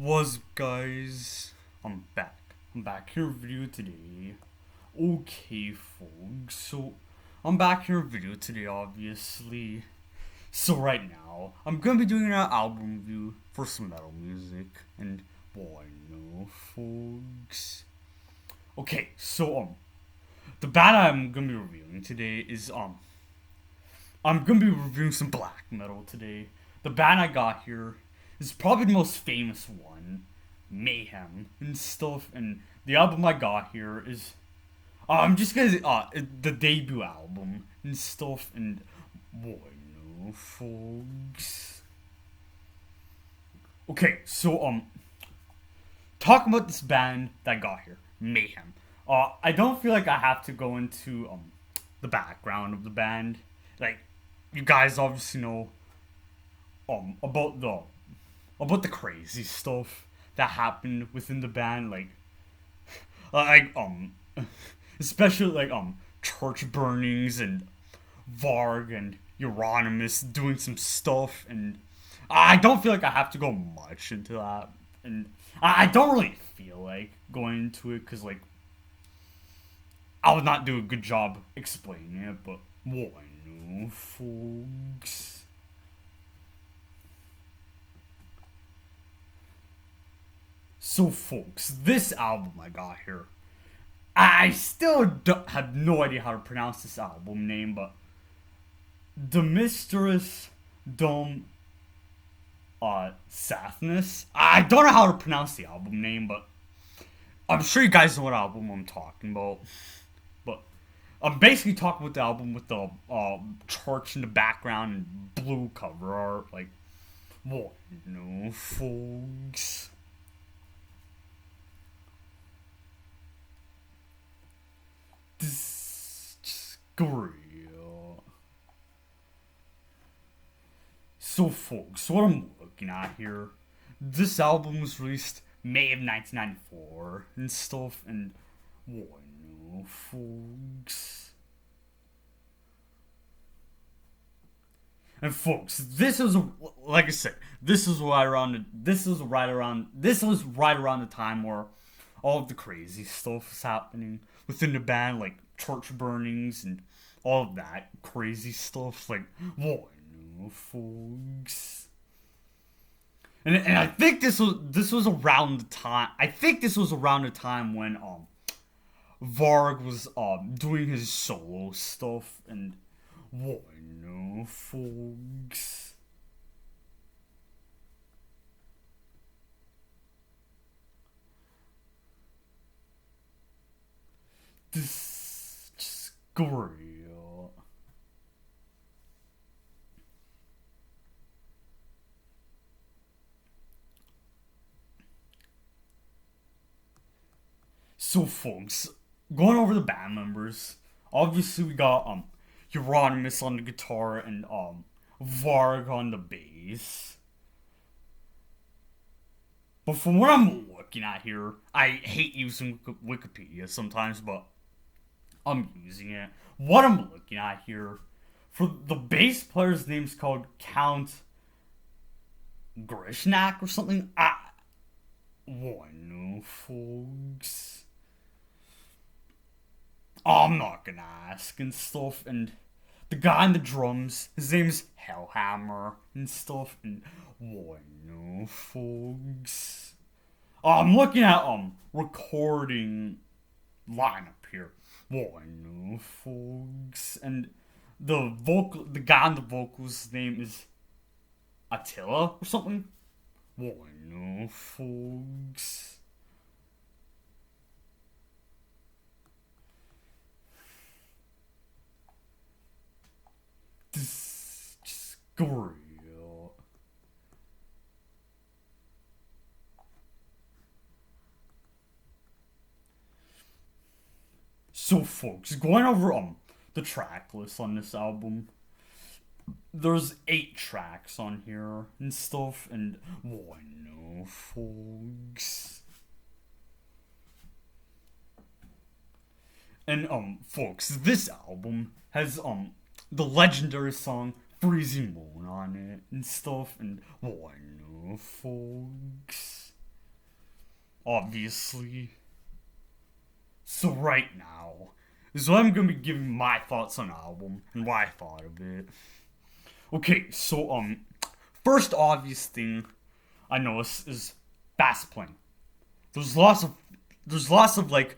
What's up, guys? I'm back. I'm back here with a video today. Okay, folks. So, I'm back here with a video today, obviously. So, right now, I'm gonna be doing an album review for some metal music. And, boy, no, folks. Okay, so, the band I'm gonna be reviewing today is, I'm gonna be reviewing some black metal today. The band I got here is probably the most famous one, Mayhem and stuff. And the album I got here is, I'm just gonna the debut album and stuff. And boy, no, folks. Okay, so talking about this band that I got here, Mayhem. I don't feel like I have to go into the background of the band. Like, you guys obviously know about the crazy stuff that happened within the band, like especially like church burnings and Varg and Euronymous doing some stuff. And I don't feel like I have to go much into that. And I don't really feel like going into it because, like, I would not do a good job explaining it. But what I know, folks. So, folks, this album I got here, I still have no idea how to pronounce this album name, but the Mysteriis Dom Sathanas. I don't know how to pronounce the album name, but I'm sure you guys know what album I'm talking about. But I'm basically talking about the album with the church in the background and blue cover art. Like, what? No, folks. This is real. So, folks, what I'm looking at here, this album was released May of 1994 and stuff. And what no, folks. And folks, this is, like I said, this was right around the time where all of the crazy stuff was happening within the band, like church burnings and all of that crazy stuff. Like, what no, folks. And I think this was around the time. I think this was around the time when Varg was doing his solo stuff. And what no, folks. This just real. So, folks, going over the band members, obviously we got Euronymous on the guitar and Varg on the bass. But from what I'm looking at here, I hate using Wikipedia sometimes, but I'm using it. What I'm looking at here, for the bass player's name's called Count Grishnak or something. What no, folks. I'm not gonna ask and stuff. And the guy on the drums, his name's Hellhammer and stuff. And what no, folks. I'm looking at recording lineup here. What no, folks. And the guy on the vocals, his name is Attila or something. What no, folks. This is real. So, folks, going over the track list on this album, there's 8 tracks on here and stuff. And what no, folks. And folks, this album has the legendary song Freezing Moon on it and stuff. And what no, folks. obviously. So right now is when I'm gonna be giving my thoughts on the album and what I thought of it. Okay, so first obvious thing I noticed is fast playing. There's lots of like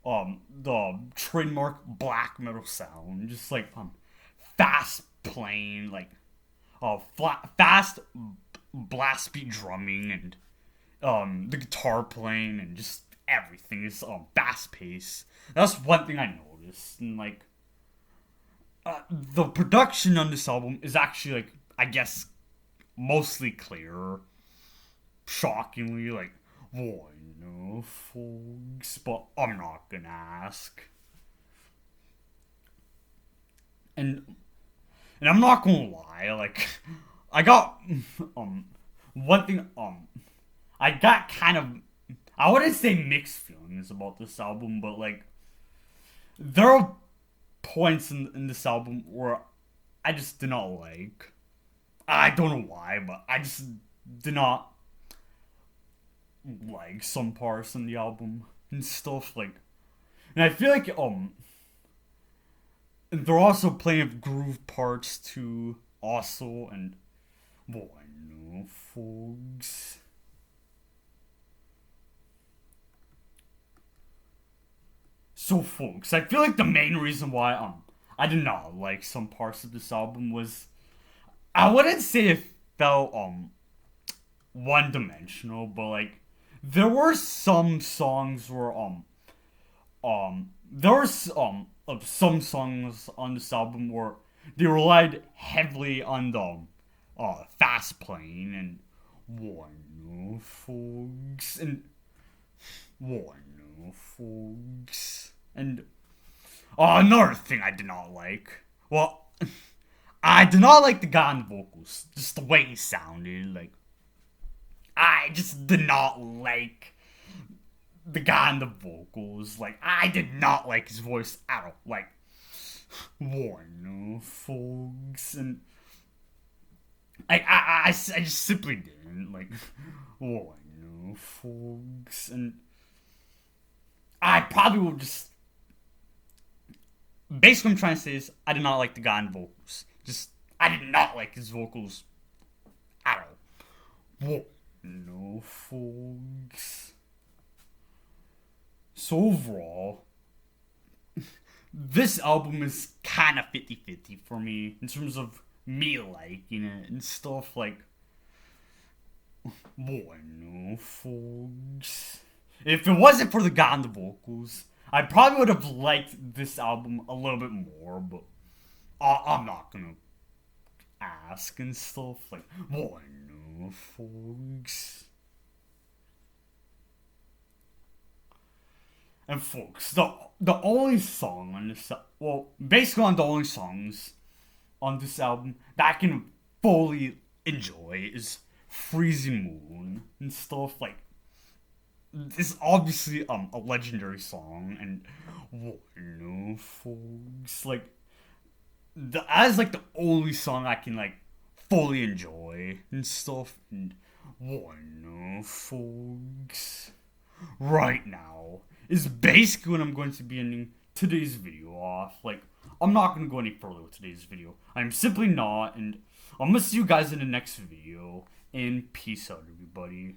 the trademark black metal sound, just like fast playing, like fast blast beat drumming, and the guitar playing, and just everything is fast paced. That's one thing I noticed, and like the production on this album is actually, like, I guess, mostly clear. Shockingly, like, why no, folks? But I'm not gonna ask. And I'm not gonna lie, like, I got one thing I got kind of, I wouldn't say mixed feelings about this album, but like there are points in this album where I just did not like. I don't know why, but I just did not like some parts in the album and stuff, like, and I feel like they're also playing groove parts too, also, and boy, no, folks. So, folks, I feel like the main reason why I did not like some parts of this album was, I wouldn't say it felt one dimensional, but like there were some songs where there was some songs on this album where they relied heavily on the fast playing and one folks and one folks and another thing I did not like. Well, I did not like the guy on the vocals, just the way he sounded. Like, I just did not like the guy on the vocals. Like, I did not like his voice at all. Like, one folks, and I just simply didn't like one folks, and I probably will just, basically what I'm trying to say is I did not like the guy on vocals. Just, I did not like his vocals at all. Whoa, no, folks. So overall, this album is kind of 50-50 for me in terms of me liking it and stuff, like, boy, no, folks. If it wasn't for the guy on the vocals, I probably would have liked this album a little bit more, but I'm not gonna ask and stuff, like, boy, no, folks. And folks, the only song on this, well, basically on the only songs on this album that I can fully enjoy is Freezing Moon and stuff. Like, it's obviously a legendary song, and what, no, folks, like, that is like the only song I can like fully enjoy and stuff. And what, no, folks, right now is basically when I'm going to be ending today's video off. Like, I'm not going to go any further with today's video. I'm simply not, and I'm going to see you guys in the next video, and peace out, everybody.